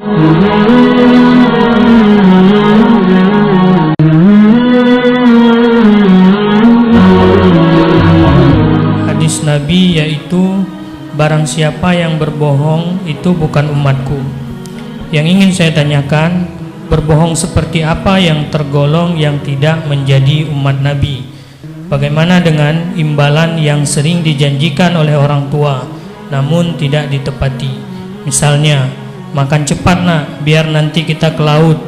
Hadis Nabi yaitu barang siapa yang berbohong itu bukan umatku. Yang ingin saya tanyakan, berbohong seperti apa yang tergolong yang tidak menjadi umat Nabi? Bagaimana dengan imbalan yang sering dijanjikan oleh orang tua namun tidak ditepati? Misalnya, makan cepat nak biar nanti kita ke laut,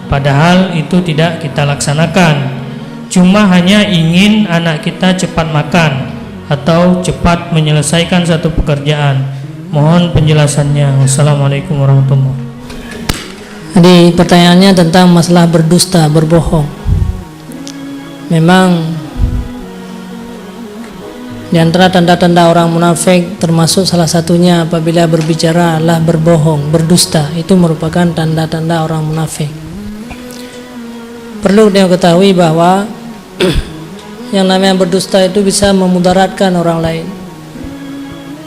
padahal itu tidak kita laksanakan. Cuma hanya ingin anak kita cepat makan atau cepat menyelesaikan satu pekerjaan. Mohon penjelasannya. Wassalamualaikum warahmatullahi wabarakatuh. Jadi pertanyaannya tentang masalah berdusta, berbohong. Memang di antara tanda-tanda orang munafik termasuk salah satunya apabila berbicara adalah berbohong, berdusta. Itu merupakan tanda-tanda orang munafik. Perlu diketahui bahwa yang namanya berdusta itu bisa memudaratkan orang lain.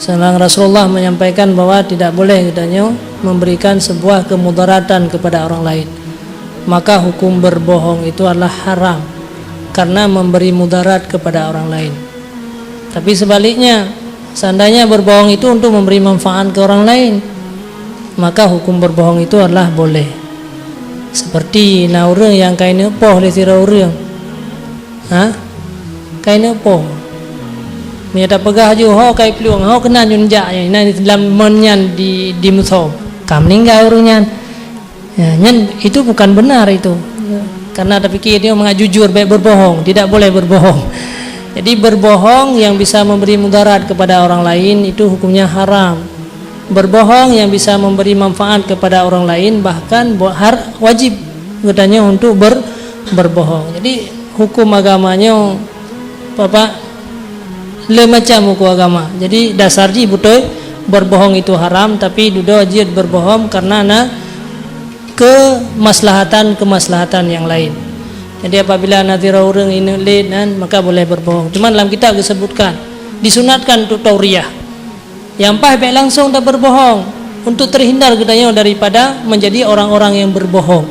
Sedang Rasulullah menyampaikan bahwa tidak boleh katanya memberikan sebuah kemudaratan kepada orang lain. Maka hukum berbohong itu adalah haram karena memberi mudarat kepada orang lain. Tapi sebaliknya, seandainya berbohong itu untuk memberi manfaat ke orang lain, maka hukum berbohong itu adalah boleh. Seperti na urang yang kain poh le sira urang. Kain poh. Mia tak pegah je ho kai peluang ho kena junjak nya dalam menyan di musob. Kam meninggal urunyan. Ya, nyen itu bukan benar itu. Karena ada fikir dia mengajujur baik berbohong, tidak boleh berbohong. Jadi berbohong yang bisa memberi mudarat kepada orang lain itu hukumnya haram. Berbohong yang bisa memberi manfaat kepada orang lain bahkan wajib katanya untuk berbohong. Jadi hukum agamanya Bapak macam hukum agama. Jadi dasar ji betul berbohong itu haram, tapi duda wajib berbohong karena kemaslahatan yang lain. Jadi apabila nazira urang ini lain maka boleh berbohong. Cuma dalam kitab disebutkan disunatkan untuk tauriyah. Yang baik langsung tak berbohong untuk terhindar katanya daripada menjadi orang-orang yang berbohong.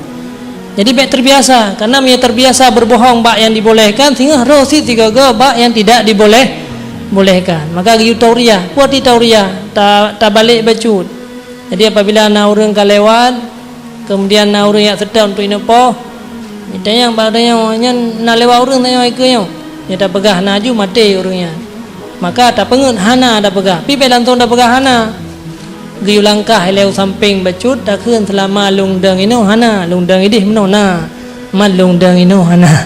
Jadi baik terbiasa, karena dia terbiasa berbohong bak yang dibolehkan sehingga rosi tiga bak yang tidak bolehkan. Maka giu tauriyah, buat di tauriyah, tak balik bacut. Jadi apabila na urang kalewat, kemudian na urang yang sedang untuk inopo, mitanya badanya na lewat urang tanya ikeunya. Dia tak pegah naju mati urangnya. Maka tak pengen hana tak pegah. Pi pe lantong tak pegah hana. Giu langkah lew samping bacut tak keun selama lungdang ino hana, lungdang idih menona. Man lungdang ino hana.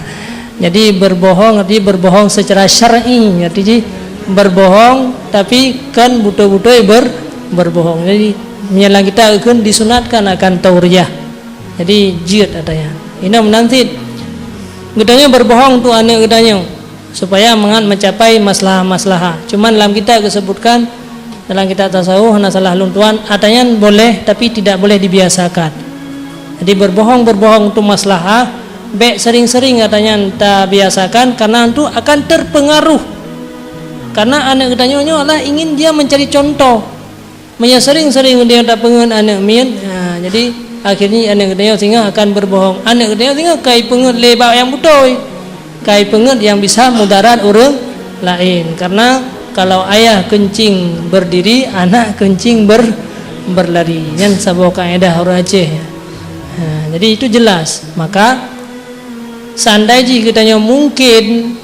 Jadi berbohong arti berbohong secara syar'i, arti berbohong tapi kan butuh-butuh berbohong. Jadi menyalang kita akan disunatkan akan tauriyah. Jadi jihad adanya. Ini menantit. Gedanya berbohong tu anak gedanya supaya mencapai masalah-masalah. Cuman dalam kita disebutkan dalam kita tasawuf nasalah luntuan adanya boleh tapi tidak boleh dibiasakan. Jadi berbohong untuk masalah, baik sering-sering katanya tak biasakan karena itu akan terpengaruh. Karena anak katanya adalah ingin dia mencari contoh. Sering-sering dia tak pengen anak mian. Jadi akhirnya anak katanya sehingga akan berbohong. Anak katanya sehingga kai pengen lebak yang betul. Kai pengen yang bisa mudarat orang lain. Karena kalau ayah kencing berdiri, anak kencing berlari. Yang sebuah kaedah orang Aceh. Jadi itu jelas. Maka seandainya katanya mungkin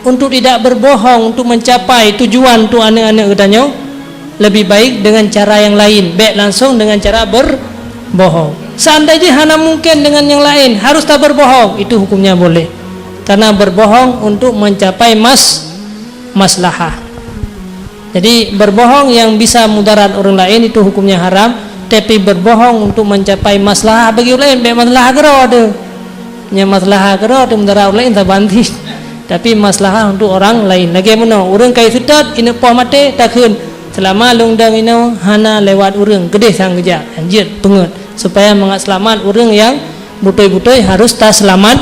untuk tidak berbohong untuk mencapai tujuan tu anak-anak katanya lebih baik dengan cara yang lain, baik langsung dengan cara berbohong. Seandainya hanya mungkin dengan yang lain harus tak berbohong, itu hukumnya boleh. Karena berbohong untuk mencapai maslahah. Jadi berbohong yang bisa mudarat orang lain itu hukumnya haram, tapi berbohong untuk mencapai maslahah bagi orang lain, baik maslahah gero ada. Nya maslahah gero ada mudarat orang lain tak banti. Tapi maslahah untuk orang lain. Lagi mana orang kai sudat ina poh mate takun selama lungdang ino hana lewat urang gede sang geja anjir penget supaya mengat selamat urang yang butoy-butoy harus tak selamat.